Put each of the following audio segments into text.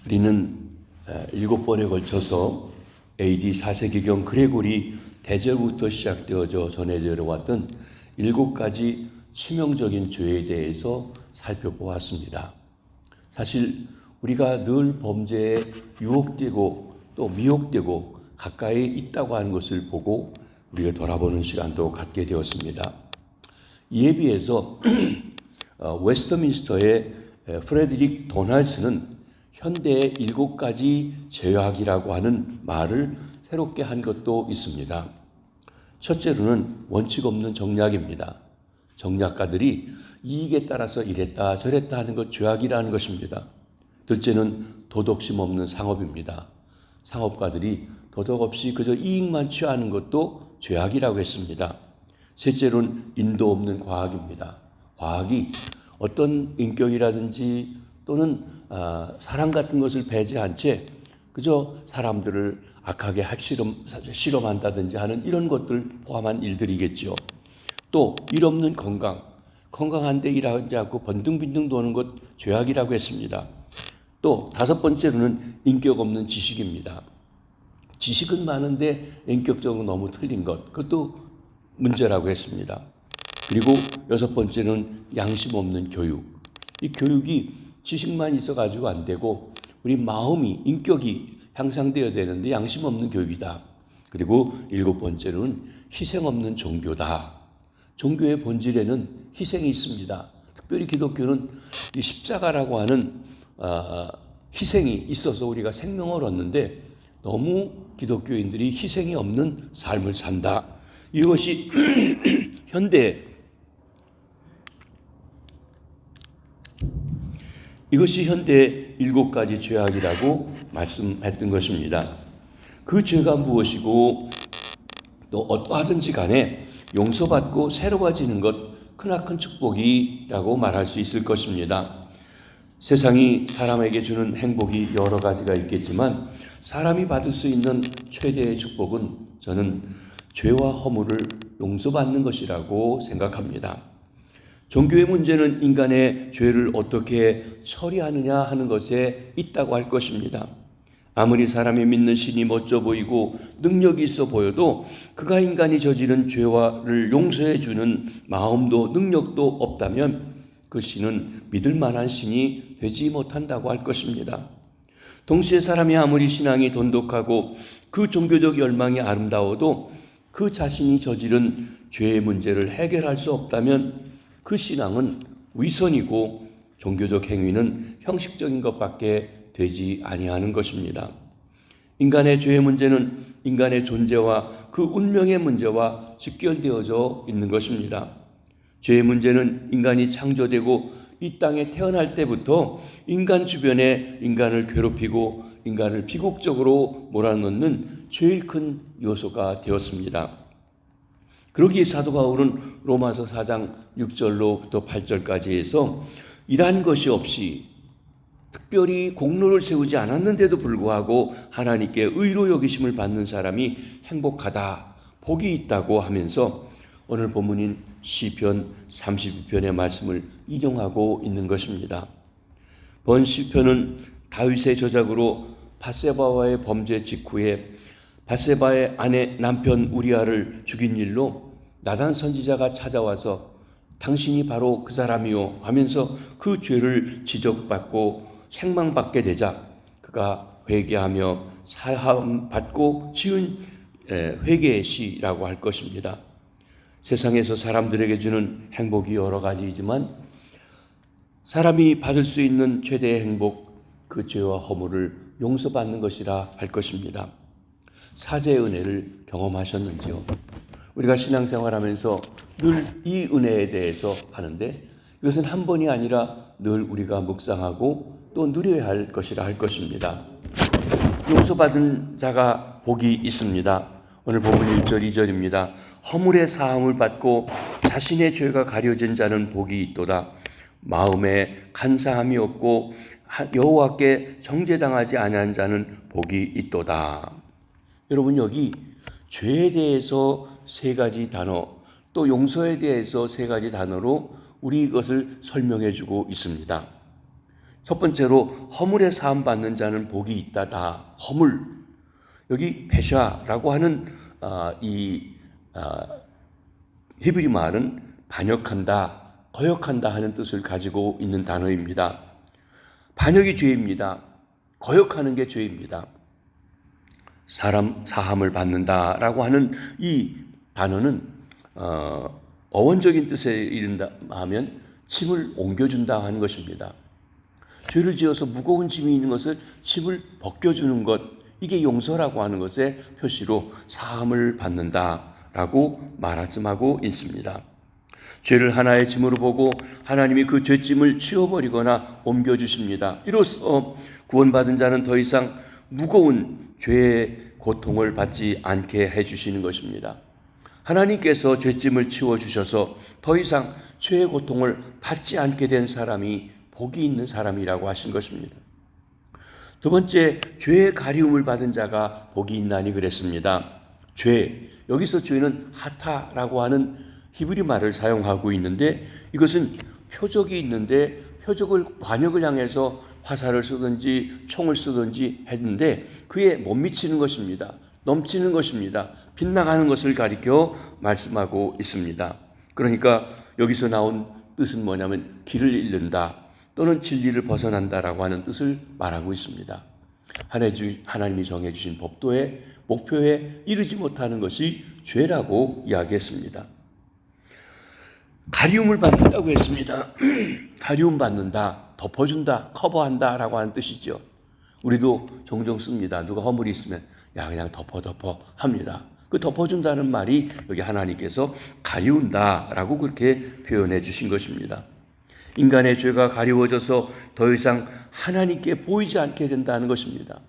우리는 7번에 걸쳐서 AD 4세기경 그레고리 대제부터 시작되어져 전해져 왔던 7가지 치명적인 죄에 대해서 살펴보았습니다. 사실 우리가 늘 범죄에 유혹되고 또 미혹되고 가까이 있다고 하는 것을 보고 우리가 돌아보는 시간도 갖게 되었습니다. 이에 비해서 웨스트민스터의 프레드릭 도널스는 현대의 7가지 죄악이라고 하는 말을 새롭게 한 것도 있습니다. 첫째로는 원칙 없는 정략입니다. 정략가들이 이익에 따라서 이랬다 저랬다 하는 것 죄악이라는 것입니다. 둘째는 도덕심 없는 상업입니다. 상업가들이 도덕 없이 그저 이익만 취하는 것도 죄악이라고 했습니다. 셋째로는 인도 없는 과학입니다. 과학이 어떤 인격이라든지 또는 사랑 같은 것을 배제한 채 그저 사람들을 악하게 실험한다든지 하는 이런 것들 포함한 일들이겠죠. 또 일 없는 건강, 건강한데 일하지 않고 번둥빈둥 도는 것 죄악이라고 했습니다. 또 5번째로는 인격 없는 지식입니다. 지식은 많은데 인격적으로 너무 틀린 것, 그것도 문제라고 했습니다. 그리고 6번째는 양심 없는 교육. 이 교육이 지식만 있어가지고 안 되고 우리 마음이, 인격이 향상되어야 되는데 양심 없는 교육이다. 그리고 7번째는 희생 없는 종교다. 종교의 본질에는 희생이 있습니다. 특별히 기독교는 이 십자가라고 하는 희생이 있어서 우리가 생명을 얻는데 너무 기독교인들이 희생이 없는 삶을 산다. 이것이 이것이 현대의 7가지 죄악이라고 말씀했던 것입니다. 그 죄가 무엇이고 또 어떠하든지 간에 용서받고 새로워지는 것 크나큰 축복이라고 말할 수 있을 것입니다. 세상이 사람에게 주는 행복이 여러 가지가 있겠지만 사람이 받을 수 있는 최대의 축복은 저는 죄와 허물을 용서받는 것이라고 생각합니다. 종교의 문제는 인간의 죄를 어떻게 처리하느냐 하는 것에 있다고 할 것입니다. 아무리 사람이 믿는 신이 멋져 보이고 능력이 있어 보여도 그가 인간이 저지른 죄와를 용서해 주는 마음도 능력도 없다면 그 신은 믿을 만한 신이 되지 못한다고 할 것입니다. 동시에 사람이 아무리 신앙이 돈독하고 그 종교적 열망이 아름다워도 그 자신이 저지른 죄의 문제를 해결할 수 없다면 그 신앙은 위선이고 종교적 행위는 형식적인 것밖에 되지 아니하는 것입니다. 인간의 죄의 문제는 인간의 존재와 그 운명의 문제와 직결되어져 있는 것입니다. 죄의 문제는 인간이 창조되고 이 땅에 태어날 때부터 인간 주변에 인간을 괴롭히고 인간을 비극적으로 몰아넣는 제일 큰 요소가 되었습니다. 그러기에 사도 바울은 로마서 4장 6절로부터 8절까지 해서 이러한 것이 없이 특별히 공로를 세우지 않았는데도 불구하고 하나님께 의로 여기심을 받는 사람이 행복하다, 복이 있다고 하면서 오늘 본문인 시편 32편의 말씀을 인용하고 있는 것입니다. 본 시편은 다윗의 저작으로 밧세바와의 범죄 직후에 밧세바의 아내 남편 우리아를 죽인 일로 나단 선지자가 찾아와서 당신이 바로 그 사람이요 하면서 그 죄를 지적받고 책망받게 되자 그가 회개하며 사함받고 지은 회개의 시라고 할 것입니다. 세상에서 사람들에게 주는 행복이 여러 가지이지만 사람이 받을 수 있는 최대의 행복, 그 죄와 허물을 용서받는 것이라 할 것입니다. 사죄의 은혜를 경험하셨는지요? 우리가 신앙생활하면서 늘 이 은혜에 대해서 하는데 이것은 한 번이 아니라 늘 우리가 묵상하고 또 누려야 할 것이라 할 것입니다. 용서받은 자가 복이 있습니다. 오늘 본문 1절 2절입니다. 허물의 사함을 받고 자신의 죄가 가려진 자는 복이 있도다. 마음에 간사함이 없고 여호와께 정죄당하지 아니한 자는 복이 있도다. 여러분 여기 죄에 대해서 3가지 단어 또 용서에 대해서 3가지 단어로 우리 이것을 설명해 주고 있습니다. 첫 번째로 허물에 사함 받는 자는 복이 있다다. 허물. 여기 페샤라고 하는 히브리 말은 반역한다, 거역한다 하는 뜻을 가지고 있는 단어입니다. 반역이 죄입니다. 거역하는 게 죄입니다. 사람 사함을 받는다라고 하는 이 단어는 어원적인 뜻에 이른다 하면 짐을 옮겨준다 하는 것입니다. 죄를 지어서 무거운 짐이 있는 것을 짐을 벗겨주는 것, 이게 용서라고 하는 것의 표시로 사함을 받는다라고 말씀하고 있습니다. 죄를 하나의 짐으로 보고 하나님이 그 죄짐을 치워버리거나 옮겨주십니다. 이로써 구원받은 자는 더 이상 무거운 죄의 고통을 받지 않게 해주시는 것입니다. 하나님께서 죄짐을 치워주셔서 더 이상 죄의 고통을 받지 않게 된 사람이 복이 있는 사람이라고 하신 것입니다. 두 번째, 죄의 가리움을 받은 자가 복이 있나니 그랬습니다. 죄, 여기서 죄는 하타라고 하는 히브리 말을 사용하고 있는데, 이것은 표적이 있는데 표적을 관역을 향해서 화살을 쏘든지 총을 쏘든지 했는데 그에 못 미치는 것입니다. 넘치는 것입니다. 빗나가는 것을 가리켜 말씀하고 있습니다. 그러니까 여기서 나온 뜻은 뭐냐면 길을 잃는다 또는 진리를 벗어난다라고 하는 뜻을 말하고 있습니다. 하나님이 정해주신 법도의 목표에 이르지 못하는 것이 죄라고 이야기했습니다. 가리움을 받는다고 했습니다. 가리움 받는다, 덮어준다, 커버한다라고 하는 뜻이죠. 우리도 종종 씁니다. 누가 허물이 있으면 야 그냥 덮어 합니다. 그 덮어준다는 말이 여기 하나님께서 가리운다라고 그렇게 표현해 주신 것입니다. 인간의 죄가 가리워져서 더 이상 하나님께 보이지 않게 된다는 것입니다.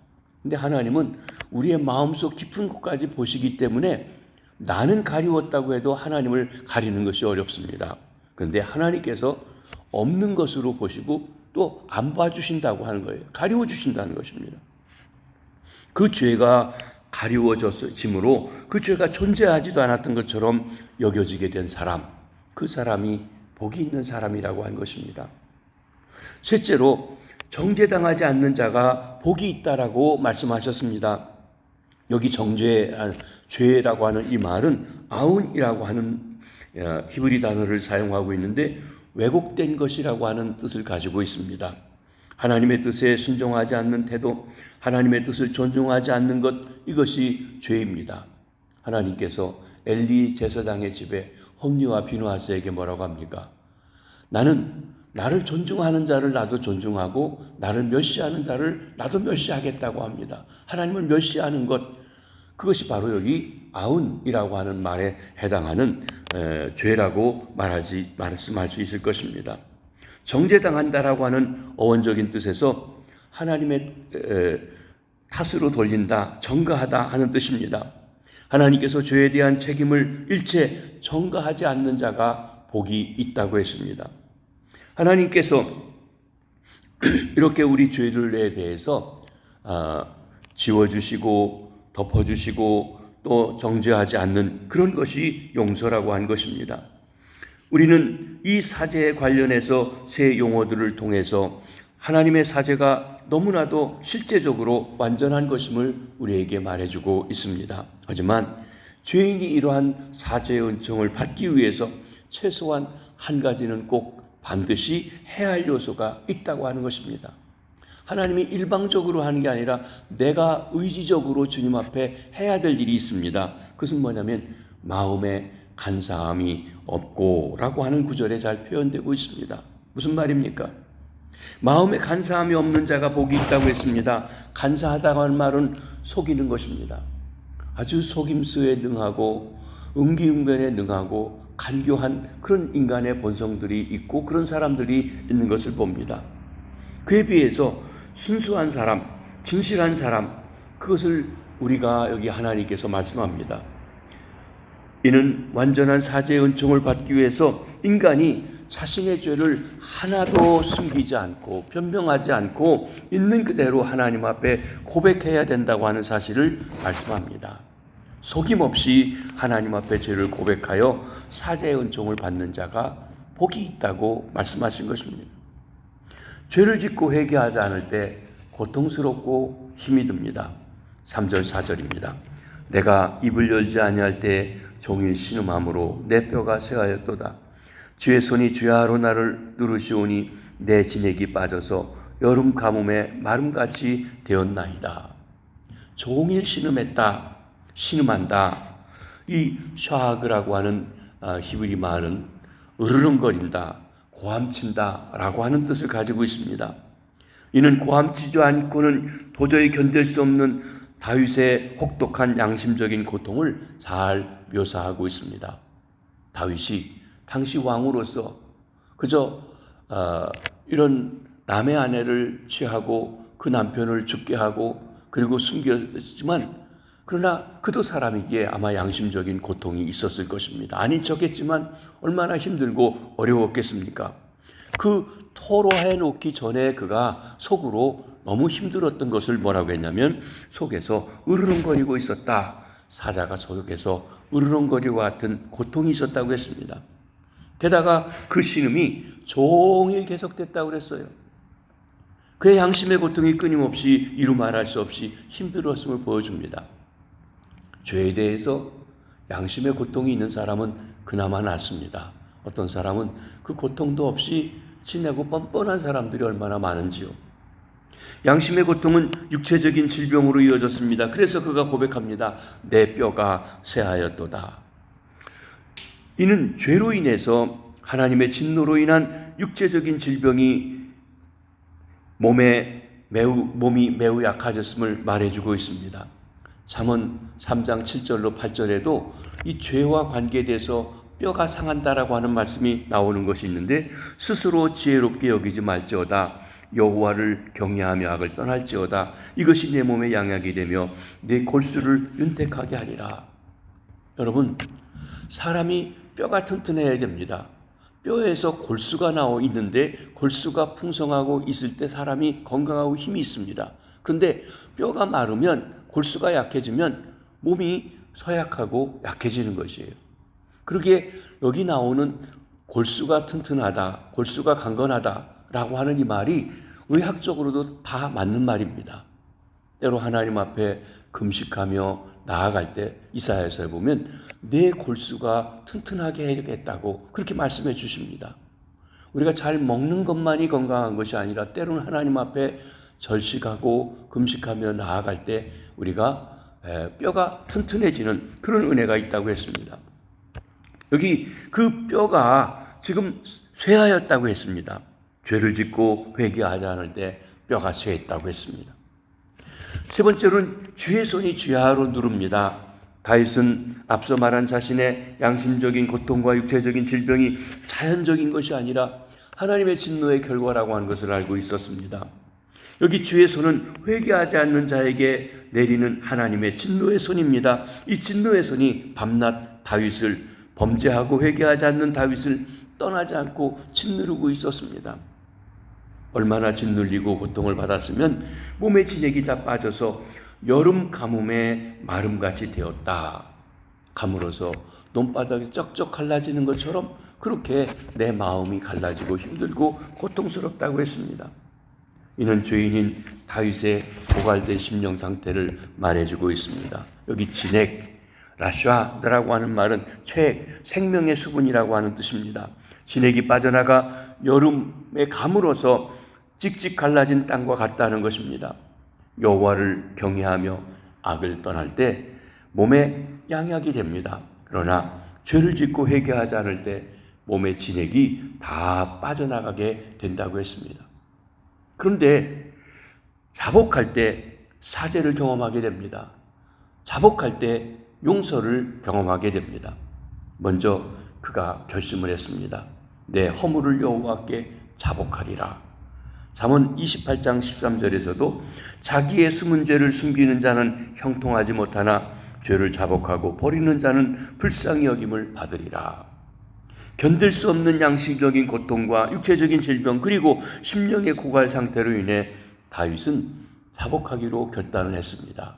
근데 하나님은 우리의 마음속 깊은 곳까지 보시기 때문에 나는 가리웠다고 해도 하나님을 가리는 것이 어렵습니다. 그런데 하나님께서 없는 것으로 보시고 또 안 봐주신다고 하는 거예요. 가리워 주신다는 것입니다. 그 죄가 가리워졌으므로 그 죄가 존재하지도 않았던 것처럼 여겨지게 된 사람, 그 사람이 복이 있는 사람이라고 한 것입니다. 셋째로 정죄당하지 않는 자가 복이 있다라고 말씀하셨습니다. 여기 죄라고 하는 이 말은 아운이라고 하는 히브리 단어를 사용하고 있는데 왜곡된 것이라고 하는 뜻을 가지고 있습니다. 하나님의 뜻에 순종하지 않는 태도, 하나님의 뜻을 존중하지 않는 것, 이것이 죄입니다. 하나님께서 엘리 제사장의 집에 홈리와 비누하스에게 뭐라고 합니까? 나를 존중하는 자를 나도 존중하고 나를 멸시하는 자를 나도 멸시하겠다고 합니다. 하나님을 멸시하는 것, 그것이 바로 여기 아운이라고 하는 말에 해당하는 죄라고 말씀할 수 있을 것입니다. 정죄당한다라고 하는 어원적인 뜻에서 하나님의 탓으로 돌린다, 전가하다 하는 뜻입니다. 하나님께서 죄에 대한 책임을 일체 전가하지 않는 자가 복이 있다고 했습니다. 하나님께서 이렇게 우리 죄들에 대해서 지워주시고 덮어주시고 또 정죄하지 않는 그런 것이 용서라고 한 것입니다. 우리는 이 사죄에 관련해서 새 용어들을 통해서 하나님의 사죄가 너무나도 실제적으로 완전한 것임을 우리에게 말해주고 있습니다. 하지만 죄인이 이러한 사죄의 은총을 받기 위해서 최소한 한 가지는 꼭 반드시 해야 할 요소가 있다고 하는 것입니다. 하나님이 일방적으로 하는 게 아니라 내가 의지적으로 주님 앞에 해야 될 일이 있습니다. 그것은 뭐냐면 마음에 간사함이 없고 라고 하는 구절에 잘 표현되고 있습니다. 무슨 말입니까? 마음에 간사함이 없는 자가 복이 있다고 했습니다. 간사하다고 하는 말은 속이는 것입니다. 아주 속임수에 능하고 응기응변에 능하고 간교한 그런 인간의 본성들이 있고 그런 사람들이 있는 것을 봅니다. 그에 비해서 순수한 사람, 진실한 사람, 그것을 우리가 여기 하나님께서 말씀합니다. 이는 완전한 사죄의 은총을 받기 위해서 인간이 자신의 죄를 하나도 숨기지 않고 변명하지 않고 있는 그대로 하나님 앞에 고백해야 된다고 하는 사실을 말씀합니다. 속임없이 하나님 앞에 죄를 고백하여 사죄의 은총을 받는 자가 복이 있다고 말씀하신 것입니다. 죄를 짓고 회개하지 않을 때 고통스럽고 힘이 듭니다. 3절 4절입니다. 내가 입을 열지 아니할 때 종일 신음함으로 내 뼈가 쇠하였도다. 주의 손이 주야로 나를 누르시오니 내 진액이 빠져서 여름 가뭄에 마름같이 되었나이다. 종일 신음했다. 신음한다. 이 샤그라고 하는 히브리 말은 으르렁거린다, 고함친다 라고 하는 뜻을 가지고 있습니다. 이는 고함치지 않고는 도저히 견딜 수 없는 다윗의 혹독한 양심적인 고통을 잘 묘사하고 있습니다. 다윗이 당시 왕으로서 그저 이런 남의 아내를 취하고 그 남편을 죽게 하고 그리고 숨겼지만, 그러나 그도 사람이기에 아마 양심적인 고통이 있었을 것입니다. 아닌 척했지만 얼마나 힘들고 어려웠겠습니까? 그 토로해 놓기 전에 그가 속으로 너무 힘들었던 것을 뭐라고 했냐면 속에서 으르렁거리고 있었다. 사자가 속에서 으르렁거리와 같은 고통이 있었다고 했습니다. 게다가 그 신음이 종일 계속됐다고 그랬어요. 그의 양심의 고통이 끊임없이 이루 말할 수 없이 힘들었음을 보여줍니다. 죄에 대해서 양심의 고통이 있는 사람은 그나마 낫습니다. 어떤 사람은 그 고통도 없이 지내고 뻔뻔한 사람들이 얼마나 많은지요. 양심의 고통은 육체적인 질병으로 이어졌습니다. 그래서 그가 고백합니다. 내 뼈가 쇠하였도다. 이는 죄로 인해서 하나님의 진노로 인한 육체적인 질병이 몸이 매우 약해졌음을 말해주고 있습니다. 잠언 3장 7절로 8절에도 이 죄와 관계돼서 뼈가 상한다라고 하는 말씀이 나오는 것이 있는데, 스스로 지혜롭게 여기지 말지어다. 여호와를 경외하며 악을 떠날지어다. 이것이 내 몸의 양약이 되며 내 골수를 윤택하게 하리라. 여러분, 사람이 뼈가 튼튼해야 됩니다. 뼈에서 골수가 나오 있는데 골수가 풍성하고 있을 때 사람이 건강하고 힘이 있습니다. 그런데 뼈가 마르면, 골수가 약해지면 몸이 서약하고 약해지는 것이에요. 그러기에 여기 나오는 골수가 튼튼하다, 골수가 강건하다라고 하는 이 말이 의학적으로도 다 맞는 말입니다. 때로 하나님 앞에 금식하며 나아갈 때 이사야서에 보면 내 골수가 튼튼하게 해야겠다고 그렇게 말씀해 주십니다. 우리가 잘 먹는 것만이 건강한 것이 아니라 때로는 하나님 앞에 절식하고 금식하며 나아갈 때 우리가 뼈가 튼튼해지는 그런 은혜가 있다고 했습니다. 여기 그 뼈가 지금 쇠하였다고 했습니다. 죄를 짓고 회개하지 않을 때 뼈가 쇠했다고 했습니다. 세 번째로는 주의 손이 주야로 누릅니다. 다윗은 앞서 말한 자신의 양심적인 고통과 육체적인 질병이 자연적인 것이 아니라 하나님의 진노의 결과라고 하는 것을 알고 있었습니다. 여기 주의 손은 회개하지 않는 자에게 내리는 하나님의 진노의 손입니다. 이 진노의 손이 밤낮 다윗을, 범죄하고 회개하지 않는 다윗을 떠나지 않고 짓누르고 있었습니다. 얼마나 짓눌리고 고통을 받았으면 몸의 진액이 다 빠져서 여름 가뭄에 마름같이 되었다. 가물어서 논바닥이 쩍쩍 갈라지는 것처럼 그렇게 내 마음이 갈라지고 힘들고 고통스럽다고 했습니다. 이는 죄인인 다윗의 고갈된 심령 상태를 말해주고 있습니다. 여기 진액, 라샤드라고 하는 말은 체액, 생명의 수분이라고 하는 뜻입니다. 진액이 빠져나가 여름에 가물어서 찍찍 갈라진 땅과 같다는 것입니다. 여호와를 경외하며 악을 떠날 때 몸에 양약이 됩니다. 그러나 죄를 짓고 회개하지 않을 때 몸의 진액이 다 빠져나가게 된다고 했습니다. 그런데 자복할 때 사죄를 경험하게 됩니다. 자복할 때 용서를 경험하게 됩니다. 먼저 그가 결심을 했습니다. 내 허물을 여호와께 자복하리라. 잠언 28장 13절에서도 자기의 숨은 죄를 숨기는 자는 형통하지 못하나 죄를 자복하고 버리는 자는 불쌍히 여김을 받으리라. 견딜 수 없는 양심적인 고통과 육체적인 질병 그리고 심령의 고갈 상태로 인해 다윗은 자복하기로 결단을 했습니다.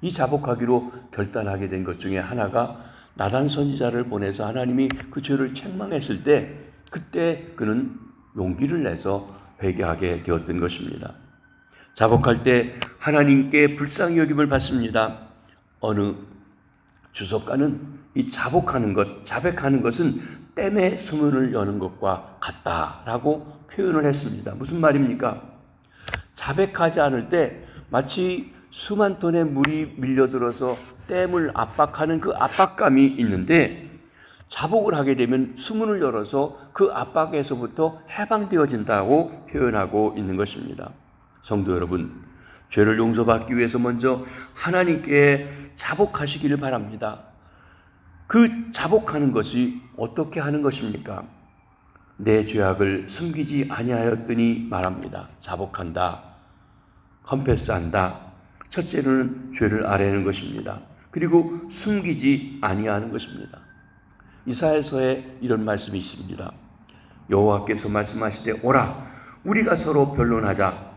이 자복하기로 결단하게 된 것 중에 하나가 나단 선지자를 보내서 하나님이 그 죄를 책망했을 때 그때 그는 용기를 내서 회개하게 되었던 것입니다. 자복할 때 하나님께 불쌍히 여김을 받습니다. 어느 주석가는 이 자복하는 것, 자백하는 것은 댐의 수문을 여는 것과 같다라고 표현을 했습니다. 무슨 말입니까? 자백하지 않을 때 마치 수만 톤의 물이 밀려들어서 댐을 압박하는 그 압박감이 있는데, 자복을 하게 되면 수문을 열어서 그 압박에서부터 해방되어진다고 표현하고 있는 것입니다. 성도 여러분, 죄를 용서받기 위해서 먼저 하나님께 자복하시기를 바랍니다. 그 자복하는 것이 어떻게 하는 것입니까? 내 죄악을 숨기지 아니하였더니 말합니다. 자복한다, 컨페스한다. 첫째로는 죄를 아뢰는 것입니다. 그리고 숨기지 아니하는 것입니다. 이사야서에 이런 말씀이 있습니다. 여호와께서 말씀하시되 오라 우리가 서로 변론하자.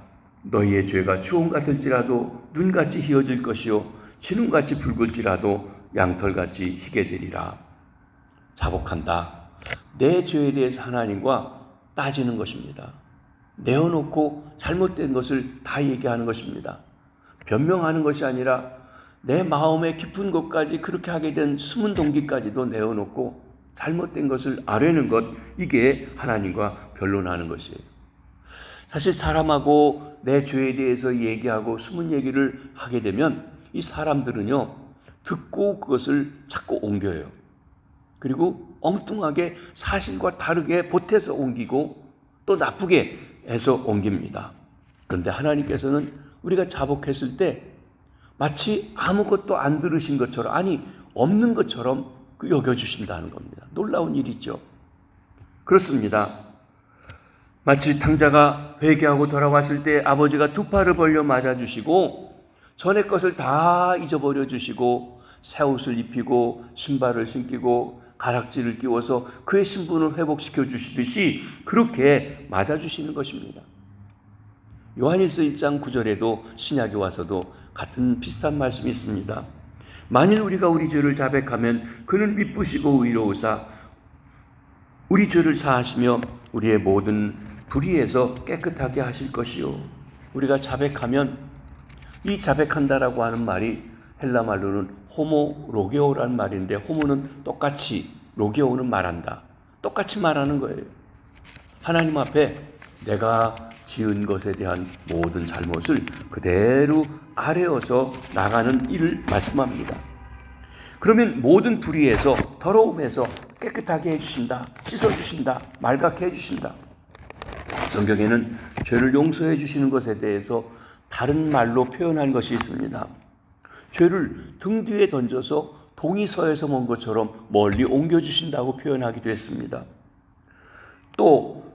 너희의 죄가 주홍 같을지라도 눈같이 희어질 것이요 진홍같이 붉을지라도 양털같이 희게 되리라. 자복한다. 내 죄에 대해서 하나님과 따지는 것입니다. 내어놓고 잘못된 것을 다 얘기하는 것입니다. 변명하는 것이 아니라 내 마음의 깊은 곳까지 그렇게 하게 된 숨은 동기까지도 내어놓고 잘못된 것을 아뢰는 것, 이게 하나님과 변론하는 것이에요. 사실 사람하고 내 죄에 대해서 얘기하고 숨은 얘기를 하게 되면 이 사람들은요, 듣고 그것을 자꾸 옮겨요. 그리고 엉뚱하게 사실과 다르게 보태서 옮기고 또 나쁘게 해서 옮깁니다. 그런데 하나님께서는 우리가 자복했을 때 마치 아무것도 안 들으신 것처럼, 아니 없는 것처럼 여겨주신다는 겁니다. 놀라운 일이죠. 그렇습니다. 마치 탕자가 회개하고 돌아왔을 때 아버지가 두 팔을 벌려 맞아주시고 전의 것을 다 잊어버려 주시고 새 옷을 입히고 신발을 신기고 가락지를 끼워서 그의 신분을 회복시켜 주시듯이 그렇게 맞아주시는 것입니다. 요한일서 1장 9절에도 신약에 와서도 같은 비슷한 말씀이 있습니다. 만일 우리가 우리 죄를 자백하면 그는 미쁘시고 의로우사 우리 죄를 사하시며 우리의 모든 불의에서 깨끗하게 하실 것이요. 우리가 자백하면, 이 자백한다라고 하는 말이 헬라 말로는 호모 로게오라는 말인데, 호모는 똑같이, 로게오는 말한다. 똑같이 말하는 거예요. 하나님 앞에 내가 지은 것에 대한 모든 잘못을 그대로 아뢰어서 나가는 일을 말씀합니다. 그러면 모든 불의에서, 더러움에서 깨끗하게 해주신다, 씻어주신다, 맑게 해주신다. 성경에는 죄를 용서해 주시는 것에 대해서 다른 말로 표현한 것이 있습니다. 죄를 등 뒤에 던져서 동이 서에서 먼 것처럼 멀리 옮겨주신다고 표현하기도 했습니다. 또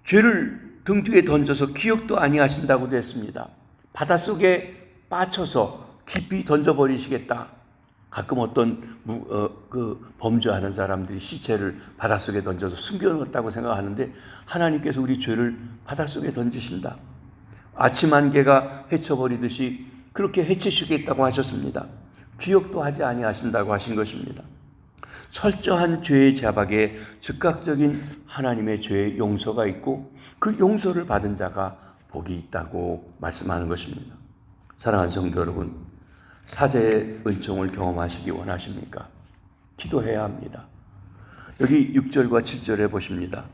죄를 등 뒤에 던져서 기억도 아니하신다고도 했습니다. 바닷속에 빠쳐서 깊이 던져버리시겠다. 가끔 어떤 범죄하는 사람들이 시체를 바닷속에 던져서 숨겨놓았다고 생각하는데, 하나님께서 우리 죄를 바닷속에 던지신다. 아침 안개가 헤쳐버리듯이 그렇게 헤치시겠다고 하셨습니다. 기억도 하지 아니하신다고 하신 것입니다. 철저한 죄의 자박에 즉각적인 하나님의 죄의 용서가 있고 그 용서를 받은 자가 복이 있다고 말씀하는 것입니다. 사랑하는 성도 여러분, 사죄의 은총을 경험하시기 원하십니까? 기도해야 합니다. 여기 6절과 7절에 보십니다.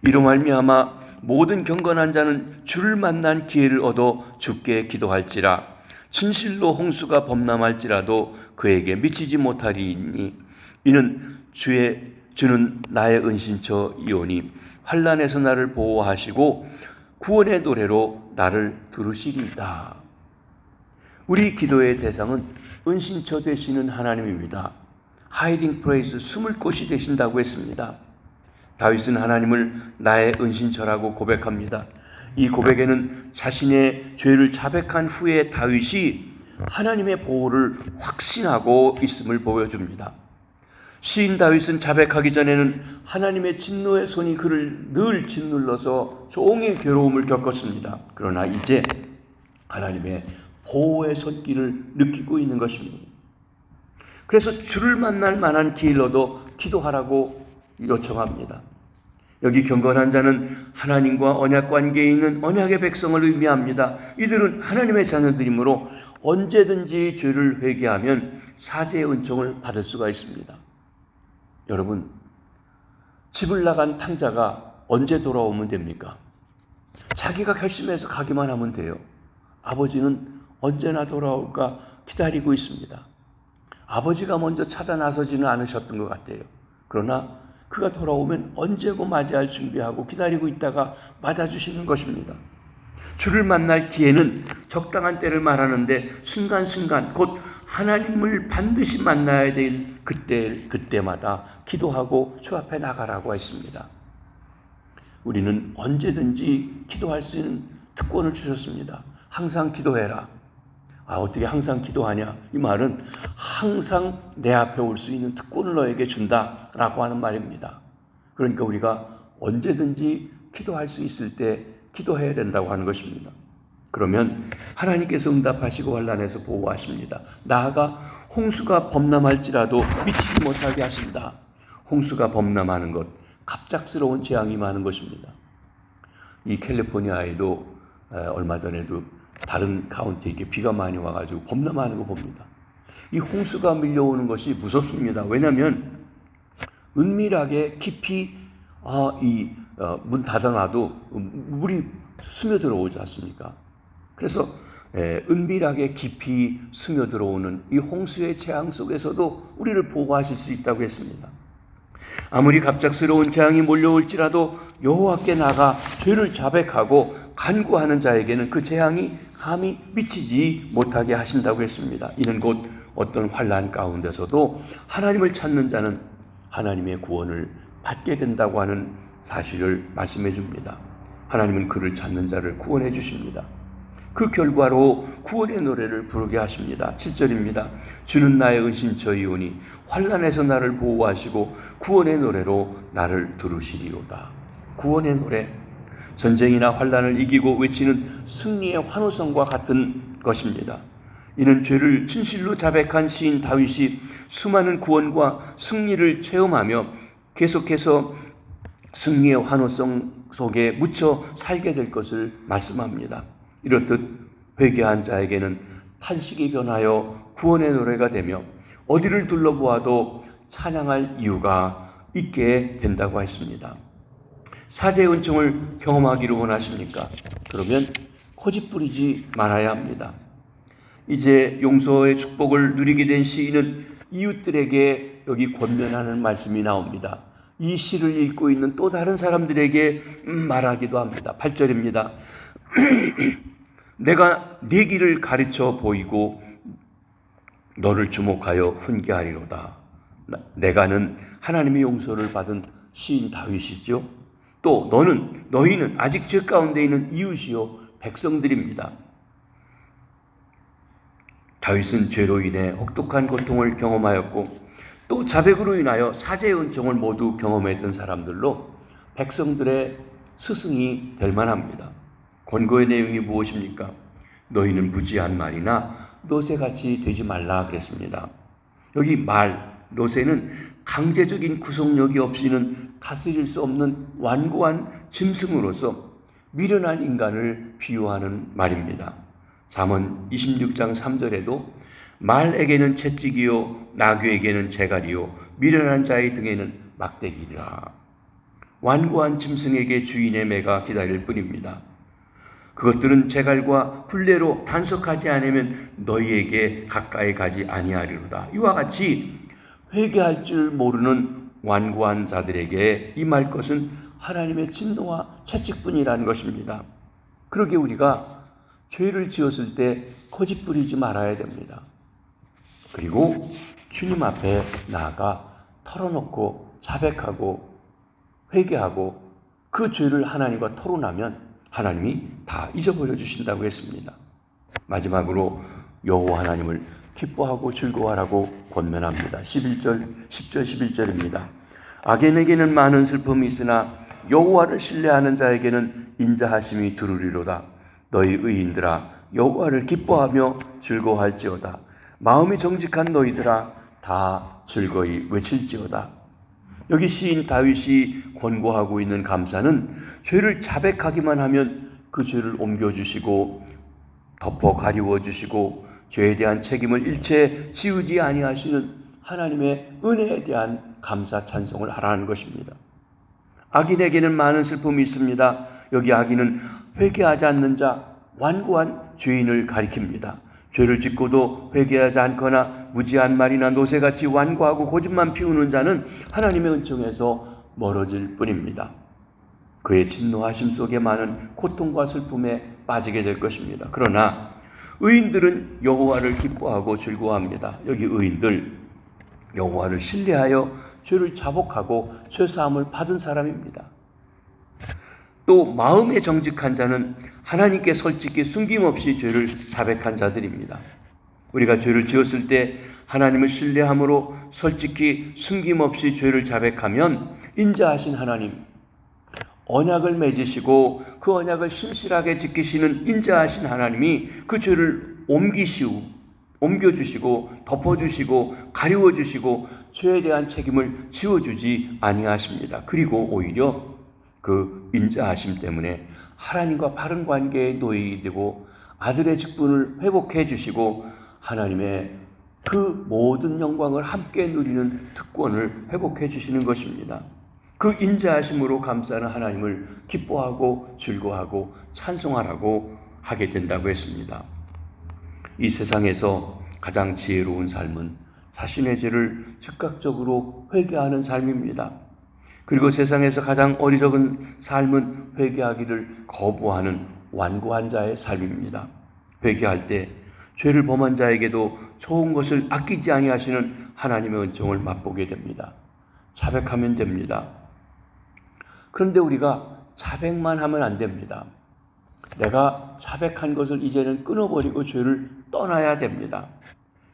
이로 말미암아 모든 경건한 자는 주를 만난 기회를 얻어 주께 기도할지라. 진실로 홍수가 범람할지라도 그에게 미치지 못하리니 이는 주는 나의 은신처이오니 환난에서 나를 보호하시고 구원의 노래로 나를 들으시리이다. 우리 기도의 대상은 은신처 되시는 하나님입니다. 하이딩 플레이스, 숨을 곳이 되신다고 했습니다. 다윗은 하나님을 나의 은신처라고 고백합니다. 이 고백에는 자신의 죄를 자백한 후에 다윗이 하나님의 보호를 확신하고 있음을 보여줍니다. 시인 다윗은 자백하기 전에는 하나님의 진노의 손이 그를 늘 짓눌러서 종의 괴로움을 겪었습니다. 그러나 이제 하나님의 보호의 손길을 느끼고 있는 것입니다. 그래서 주를 만날 만한 기회를 얻어 기도하라고 요청합니다. 여기 경건한 자는 하나님과 언약 관계에 있는 언약의 백성을 의미합니다. 이들은 하나님의 자녀들이므로 언제든지 죄를 회개하면 사죄의 은총을 받을 수가 있습니다. 여러분, 집을 나간 탕자가 언제 돌아오면 됩니까? 자기가 결심해서 가기만 하면 돼요. 아버지는 언제나 돌아올까 기다리고 있습니다. 아버지가 먼저 찾아 나서지는 않으셨던 것 같아요. 그러나 그가 돌아오면 언제고 맞이할 준비하고 기다리고 있다가 맞아주시는 것입니다. 주를 만날 기회는 적당한 때를 말하는데 순간순간 곧 하나님을 반드시 만나야 될 그때마다 기도하고 주 앞에 나가라고 했습니다. 우리는 언제든지 기도할 수 있는 특권을 주셨습니다. 항상 기도해라. 어떻게 항상 기도하냐? 이 말은 항상 내 앞에 올 수 있는 특권을 너에게 준다라고 하는 말입니다. 그러니까 우리가 언제든지 기도할 수 있을 때 기도해야 된다고 하는 것입니다. 그러면 하나님께서 응답하시고 환난에서 보호하십니다. 나아가 홍수가 범람할지라도 미치지 못하게 하신다. 홍수가 범람하는 것, 갑작스러운 재앙이 많은 것입니다. 이 캘리포니아에도 얼마 전에도 다른 카운티에 비가 많이 와가지고 범람하는 거 봅니다. 이 홍수가 밀려오는 것이 무섭습니다. 왜냐하면 은밀하게 깊이 문 닫아놔도 물이 스며들어오지 않습니까? 그래서 은밀하게 깊이 스며들어오는 이 홍수의 재앙 속에서도 우리를 보호하실 수 있다고 했습니다. 아무리 갑작스러운 재앙이 몰려올지라도 여호와께 나가 죄를 자백하고 간구하는 자에게는 그 재앙이 감히 미치지 못하게 하신다고 했습니다. 이는 곧 어떤 환난 가운데서도 하나님을 찾는 자는 하나님의 구원을 받게 된다고 하는 사실을 말씀해 줍니다. 하나님은 그를 찾는 자를 구원해 주십니다. 그 결과로 구원의 노래를 부르게 하십니다. 7절입니다. 주는 나의 은신처이오니 환난에서 나를 보호하시고 구원의 노래로 나를 들으시리로다. 구원의 노래, 전쟁이나 환난을 이기고 외치는 승리의 환호성과 같은 것입니다. 이는 죄를 진실로 자백한 시인 다윗이 수많은 구원과 승리를 체험하며 계속해서 승리의 환호성 속에 묻혀 살게 될 것을 말씀합니다. 이렇듯 회개한 자에게는 탄식이 변하여 구원의 노래가 되며 어디를 둘러보아도 찬양할 이유가 있게 된다고 했습니다. 사죄의 은총을 경험하기를 원하십니까? 그러면 고집 부리지 말아야 합니다. 이제 용서의 축복을 누리게 된 시인은 이웃들에게 여기 권면하는 말씀이 나옵니다. 이 시를 읽고 있는 또 다른 사람들에게 말하기도 합니다. 8절입니다. 내가 네 길을 가르쳐 보이고 너를 주목하여 훈계하리로다. 내가는 하나님의 용서를 받은 시인 다윗이죠. 또 너희는 아직 죄 가운데 있는 이웃이요 백성들입니다. 다윗은 죄로 인해 혹독한 고통을 경험하였고 또 자백으로 인하여 사죄의 은총을 모두 경험했던 사람들로 백성들의 스승이 될 만합니다. 권고의 내용이 무엇입니까? 너희는 무지한 말이나 노새같이 되지 말라 그랬습니다. 여기 노새는 강제적인 구속력이 없이는 다스릴 수 없는 완고한 짐승으로서 미련한 인간을 비유하는 말입니다. 잠언 26장 3절에도 말에게는 채찍이요 나귀에게는 재갈이요 미련한 자의 등에는 막대기라. 완고한 짐승에게 주인의 매가 기다릴 뿐입니다. 그것들은 재갈과 굴레로 단속하지 않으면 너희에게 가까이 가지 아니하리로다. 이와 같이 회개할 줄 모르는 완고한 자들에게 임할 것은 하나님의 진노와 채찍뿐이라는 것입니다. 그러게 우리가 죄를 지었을 때 고집 부리지 말아야 됩니다. 그리고 주님 앞에 나아가 털어놓고 자백하고 회개하고 그 죄를 하나님과 토론하면 하나님이 다 잊어버려 주신다고 했습니다. 마지막으로 여호와 하나님을 기뻐하고 즐거워하라고 권면합니다. 10절 11절입니다. 악인에게는 많은 슬픔이 있으나 여호와를 신뢰하는 자에게는 인자하심이 두루리로다. 너희 의인들아 여호와를 기뻐하며 즐거워할지어다. 마음이 정직한 너희들아 다 즐거이 외칠지어다. 여기 시인 다윗이 권고하고 있는 감사는 죄를 자백하기만 하면 그 죄를 옮겨주시고 덮어 가리워주시고 죄에 대한 책임을 일체 지우지 아니하시는 하나님의 은혜에 대한 감사 찬송을 하라는 것입니다. 악인에게는 많은 슬픔이 있습니다. 여기 악인은 회개하지 않는 자, 완고한 죄인을 가리킵니다. 죄를 짓고도 회개하지 않거나 무지한 말이나 노새같이 완고하고 고집만 피우는 자는 하나님의 은총에서 멀어질 뿐입니다. 그의 진노하심 속에 많은 고통과 슬픔에 빠지게 될 것입니다. 그러나 의인들은 여호와를 기뻐하고 즐거워합니다. 여기 의인들, 여호와를 신뢰하여 죄를 자복하고 죄사함을 받은 사람입니다. 또 마음에 정직한 자는 하나님께 솔직히 숨김없이 죄를 자백한 자들입니다. 우리가 죄를 지었을 때 하나님을 신뢰함으로 솔직히 숨김없이 죄를 자백하면 인자하신 하나님, 언약을 맺으시고 그 언약을 신실하게 지키시는 인자하신 하나님이 그 죄를 옮겨주시고 덮어주시고 가리워주시고 죄에 대한 책임을 지워주지 아니하십니다. 그리고 오히려 그 인자하심 때문에 하나님과 바른 관계에 놓이게 되고 아들의 직분을 회복해 주시고 하나님의 그 모든 영광을 함께 누리는 특권을 회복해 주시는 것입니다. 그 인자하심으로 감사하는 하나님을 기뻐하고 즐거워하고 찬송하라고 하게 된다고 했습니다. 이 세상에서 가장 지혜로운 삶은 자신의 죄를 즉각적으로 회개하는 삶입니다. 그리고 세상에서 가장 어리석은 삶은 회개하기를 거부하는 완고한 자의 삶입니다. 회개할 때 죄를 범한 자에게도 좋은 것을 아끼지 아니하시는 하나님의 은총을 맛보게 됩니다. 자백하면 됩니다. 그런데 우리가 자백만 하면 안 됩니다. 내가 자백한 것을 이제는 끊어버리고 죄를 떠나야 됩니다.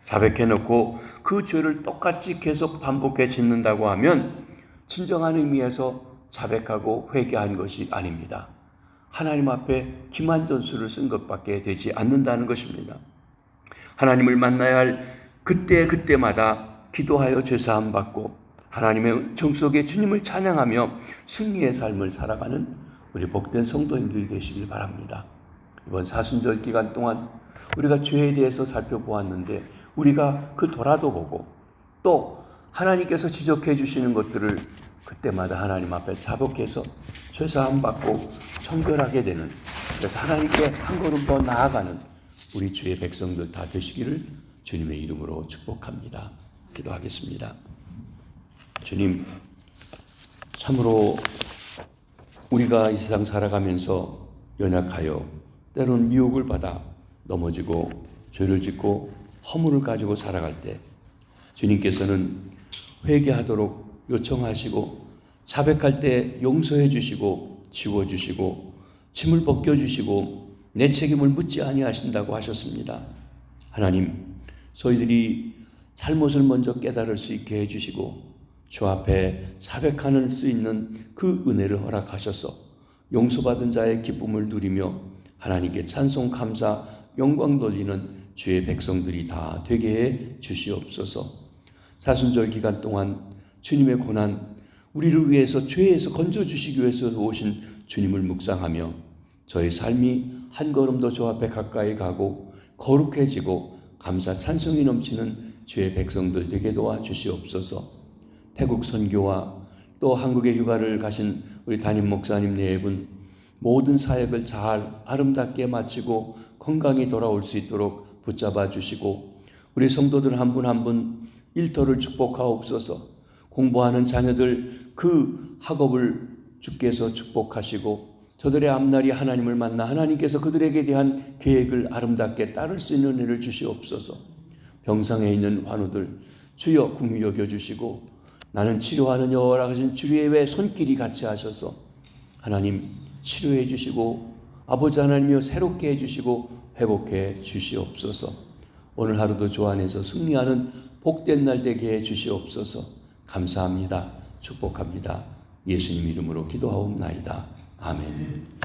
자백해놓고 그 죄를 똑같이 계속 반복해 짓는다고 하면 진정한 의미에서 자백하고 회개한 것이 아닙니다. 하나님 앞에 기만전수를 쓴 것밖에 되지 않는다는 것입니다. 하나님을 만나야 할 그때마다 기도하여 죄사함 받고 하나님의 은총 속에 주님을 찬양하며 승리의 삶을 살아가는 우리 복된 성도님들이 되시길 바랍니다. 이번 사순절 기간 동안 우리가 죄에 대해서 살펴보았는데 우리가 그 돌아도 보고 또 하나님께서 지적해 주시는 것들을 그때마다 하나님 앞에 자복해서 죄사함 받고 청결하게 되는, 그래서 하나님께 한 걸음 더 나아가는 우리 주의 백성들 다 되시기를 주님의 이름으로 축복합니다. 기도하겠습니다. 주님, 참으로 우리가 이 세상 살아가면서 연약하여 때로는 미혹을 받아 넘어지고 죄를 짓고 허물을 가지고 살아갈 때 주님께서는 회개하도록 요청하시고 자백할 때 용서해 주시고 지워주시고 짐을 벗겨주시고 내 책임을 묻지 아니하신다고 하셨습니다. 하나님, 저희들이 잘못을 먼저 깨달을 수 있게 해주시고 주 앞에 자백할 수 있는 그 은혜를 허락하셔서 용서받은 자의 기쁨을 누리며 하나님께 찬송, 감사, 영광 돌리는 주의 백성들이 다 되게 해 주시옵소서. 사순절 기간 동안 주님의 고난, 우리를 위해서 죄에서 건져주시기 위해서 오신 주님을 묵상하며 저의 삶이 한 걸음 더 주 앞에 가까이 가고 거룩해지고 감사 찬송이 넘치는 주의 백성들 되게 도와주시옵소서. 태국 선교와 또 한국에 휴가를 가신 우리 담임 목사님 네 분 모든 사역을 잘 아름답게 마치고 건강히 돌아올 수 있도록 붙잡아 주시고 우리 성도들 한 분 한 분 일터를 축복하옵소서. 공부하는 자녀들 그 학업을 주께서 축복하시고 저들의 앞날이 하나님을 만나 하나님께서 그들에게 대한 계획을 아름답게 따를 수 있는 은혜를 주시옵소서. 병상에 있는 환우들 주여 긍휼히 여겨주시고 나는 치료하는 여호와라 하신 주의 손길이 같이 하셔서 하나님 치료해 주시고 아버지 하나님이여 새롭게 해주시고 회복해 주시옵소서. 오늘 하루도 주 안에서 승리하는 복된 날 되게 해 주시옵소서. 감사합니다. 축복합니다. 예수님 이름으로 기도하옵나이다. 아멘.